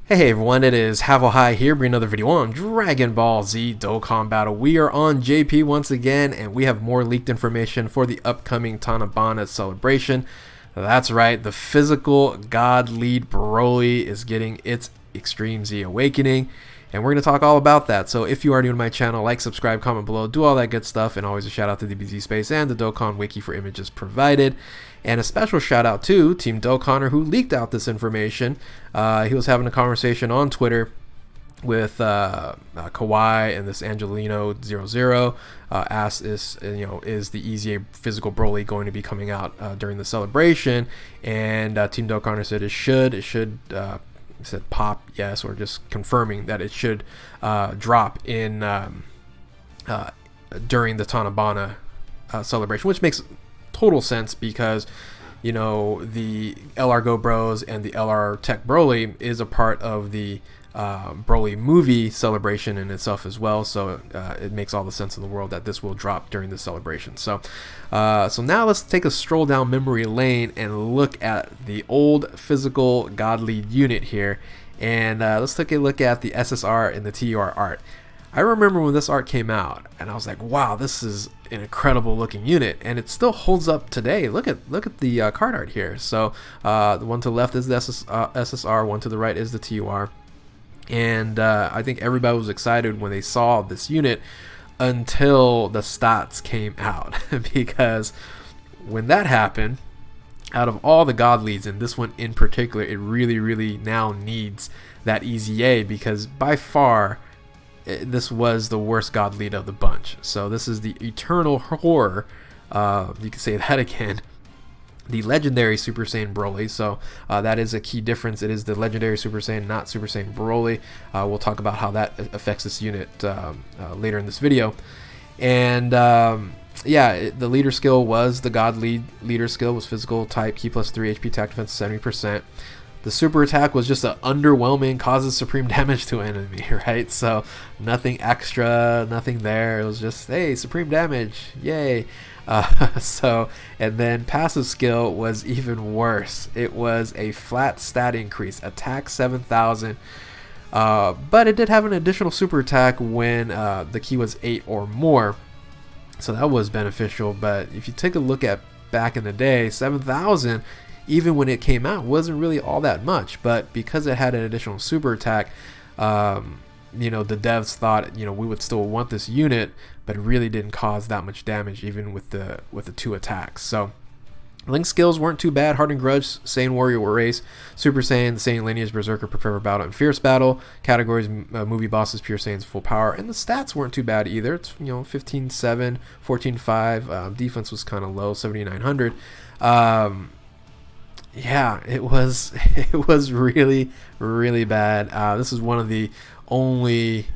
Hey everyone, it is Havohii here, bringing another video on Dragon Ball Z Dokkan Battle. We are on JP once again, and we have more leaked information for the upcoming Tanabana celebration. That's right, the physical god lead Broly is getting its Extreme Z Awakening, and we're going to talk all about that. So if you are new to my channel, like, subscribe, comment below, do all that good stuff, and always a shout out to DBZ Space and the Dokkan Wiki for images provided. And a special shout out to Team Dokkaner, who leaked out this information. He was having a conversation on Twitter with Kawhi and this Angelino00. Asked is the EZA physical Broly going to be coming out during the celebration? And Team Dokkaner said it should. Said pop yes, or just confirming that it should drop in during the Tanabana celebration, which makes total sense because the LR Go Bros and the LR Tech Broly is a part of the Broly movie celebration in itself as well, so it makes all the sense in the world that this will drop during the celebration. So now let's take a stroll down memory lane and look at the old physical god lead unit here, and let's take a look at the SSR and the TUR art. I remember when this art came out, and I was like, "Wow, this is an incredible looking unit," and it still holds up today. Look at the card art here. So the one to the left is the SSR, one to the right is the TUR, and I think everybody was excited when they saw this unit until the stats came out, because when that happened, out of all the god leads, and this one in particular, it really now needs that EZA, because by far this was the worst god lead of the bunch. So this is the eternal horror, you can say that again, the legendary Super Saiyan Broly. So that is a key difference. It is the legendary Super Saiyan, not Super Saiyan Broly. We'll talk about how that affects this unit later in this video. And yeah, the leader skill was the god leader skill was physical type, key plus 3 HP, attack defense 70%. The super attack was just an underwhelming, causes supreme damage to an enemy, right? So nothing extra, nothing there. It was just, hey, supreme damage, yay. And then passive skill was even worse. It was a flat stat increase, attack 7,000. But it did have an additional super attack when the key was 8 or more. So that was beneficial. But if you take a look at back in the day, 7,000, even when it came out, wasn't really all that much. But because it had an additional super attack, the devs thought we would still want this unit, but it really didn't cause that much damage even with the 2 attacks. So Link skills weren't too bad. Hardened Grudge, Saiyan Warrior Race, Super Saiyan, the Saiyan Lineage, Berserker, Prepare for Battle, and Fierce Battle. Categories, movie bosses, Pure Saiyan's full power. And the stats weren't too bad either. It's 15-7, 14-5. Defense was kind of low, 7,900. Yeah, it was really bad. This is one of the only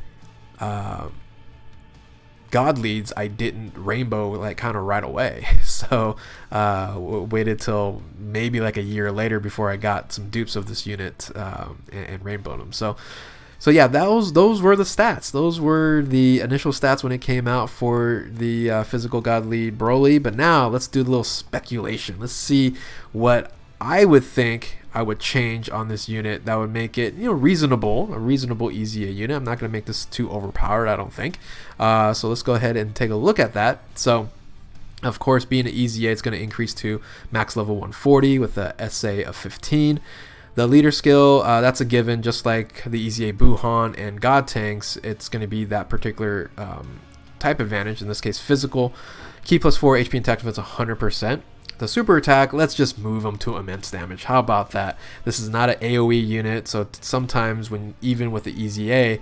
god leads I didn't rainbow kind of right away. So waited till maybe like a year later before I got some dupes of this unit and rainbowed them. So yeah, those were the stats. Those were the initial stats when it came out for the physical god lead Broly. But now let's do a little speculation. Let's see what I would think I would change on this unit that would make it a reasonable EZA unit. I'm not going to make this too overpowered, I don't think. So let's go ahead and take a look at that. So of course, being an EZA, it's going to increase to max level 140 with a SA of 15. The leader skill, that's a given, just like the EZA Buhan and God Tanks. It's going to be that particular type advantage, in this case physical. Key plus 4 HP and attack defense 100%. The super attack, let's just move them to immense damage. How about that? This is not an AoE unit, so sometimes even with the EZA,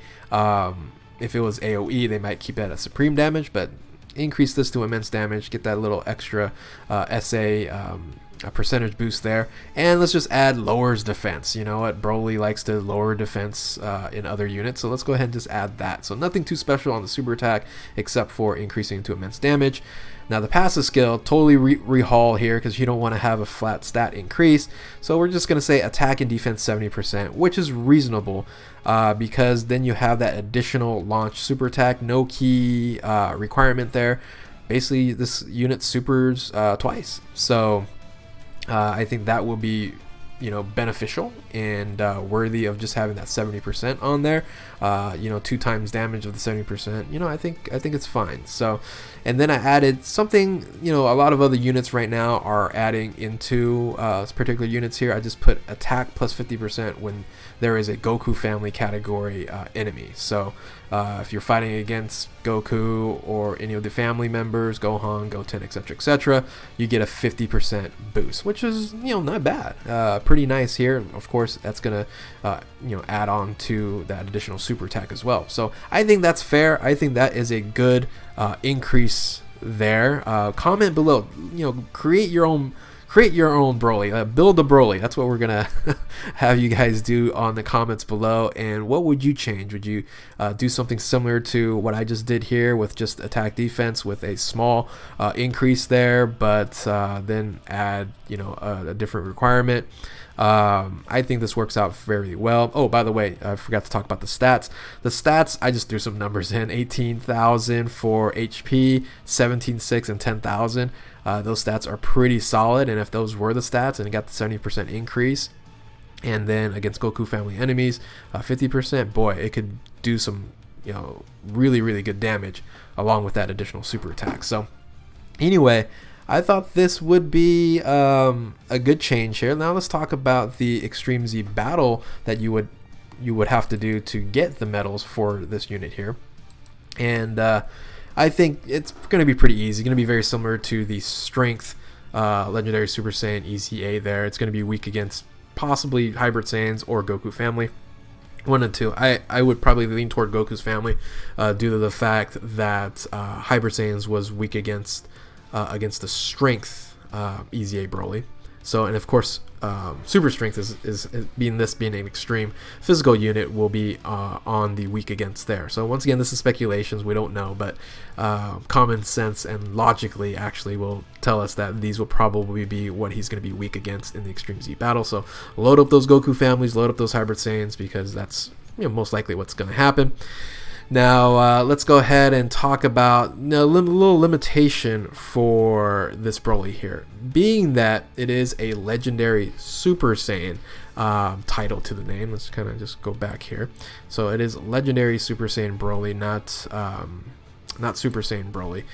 if it was AoE, they might keep it at supreme damage, but increase this to immense damage, get that little extra SA percentage boost there. And let's just add lowers defense. You know what? Broly likes to lower defense in other units, so let's go ahead and just add that. So nothing too special on the super attack except for increasing to immense damage. Now the passive skill, totally rehaul here because you don't want to have a flat stat increase. So we're just going to say attack and defense 70%, which is reasonable because then you have that additional launch super attack, no key requirement there. Basically this unit supers twice. So I think that will be beneficial and worthy of just having that 70% on there. 2 times damage of the 70%. I think it's fine. So, and then I added something. A lot of other units right now are adding into particular units here. I just put attack plus 50% when there is a Goku family category enemy. So if you're fighting against Goku or any of the family members, Gohan, Goten, etc., you get a 50% boost, which is not bad. Pretty nice here. Of course, that's gonna add on to that additional super attack as well. So I think that's fair. I think that is a good increase there. Comment below. Create your own Broly. Build a Broly. That's what we're gonna have you guys do on the comments below. And what would you change? Would you do something similar to what I just did here with just attack defense with a small increase there, but then add a different requirement? I think this works out very well. Oh, by the way, I forgot to talk about the stats. The stats, I just threw some numbers in. 18,000 for HP, 17,600 and 10,000. Those stats are pretty solid, and if those were the stats and it got the 70% increase, and then against Goku family enemies, 50%, boy, it could do some really, really good damage along with that additional super attack. So anyway, I thought this would be a good change here. Now let's talk about the Extreme Z battle that you would have to do to get the medals for this unit here. And I think it's going to be pretty easy. It's going to be very similar to the Strength Legendary Super Saiyan EZA there. It's going to be weak against possibly Hybrid Saiyans or Goku family. 1 and 2. I would probably lean toward Goku's family due to the fact that Hybrid Saiyans was weak against the Strength EZA Broly. So, and of course, Super Strength is being an extreme physical unit, will be on the weak against there. So once again, this is speculations. We don't know, but common sense and logically actually will tell us that these will probably be what he's going to be weak against in the Extreme Z battle. So load up those Goku families, load up those Hybrid Saiyans, because that's most likely what's going to happen. Now, let's go ahead and talk about a little limitation for this Broly here. Being that it is a Legendary Super Saiyan title to the name, let's kind of just go back here. So it is Legendary Super Saiyan Broly, not Super Saiyan Broly.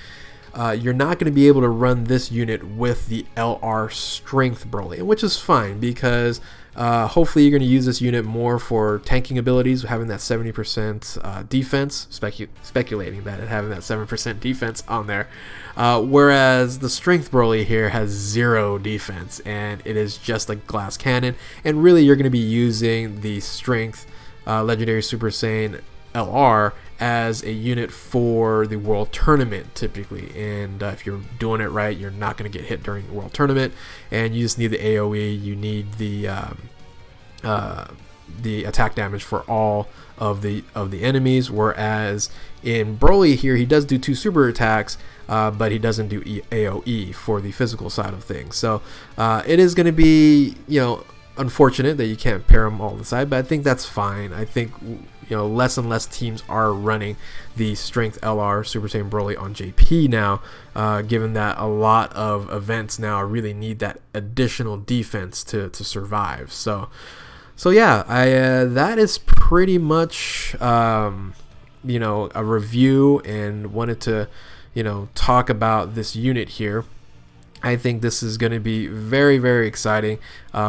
You're not going to be able to run this unit with the LR Strength Broly, which is fine because hopefully you're going to use this unit more for tanking abilities, having that 70% defense, speculating that it having that 7% defense on there. Whereas the Strength Broly here has 0 defense, and it is just a glass cannon. And really you're going to be using the Strength Legendary Super Saiyan LR as a unit for the World Tournament typically, and if you're doing it right, you're not going to get hit during the World Tournament, and you just need the AoE. You need the attack damage for all of the enemies. Whereas in Broly here, he does do 2 super attacks, but he doesn't do AoE for the physical side of things. So it is going to be unfortunate that you can't pair them all the side, but I think that's fine. I think less and less teams are running the Strength LR Super Saiyan Broly on JP now, given that a lot of events now really need that additional defense to survive. So yeah, that is pretty much a review, and wanted to talk about this unit here. I think this is going to be very, very exciting.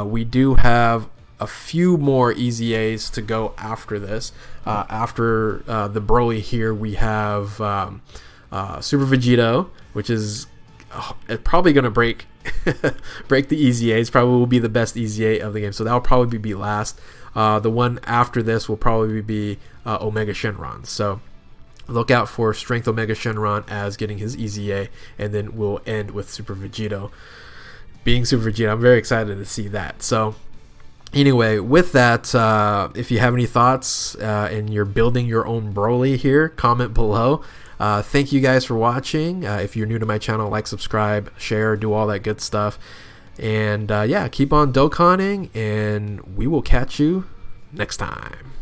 We do have a few more EZAs to go after this. After the Broly here, we have Super Vegito, which is probably going to break break the EZAs. Probably will be the best EZA of the game, so that will probably be last. The one after this will probably be Omega Shenron. So look out for Strength Omega Shenron as getting his EZA, and then we'll end with Super Vegito being Super Vegito. I'm very excited to see that. So anyway, with that, if you have any thoughts and you're building your own Broly here, comment below. Thank you guys for watching. If you're new to my channel, like, subscribe, share, do all that good stuff. And yeah, keep on Dokkaning, and we will catch you next time.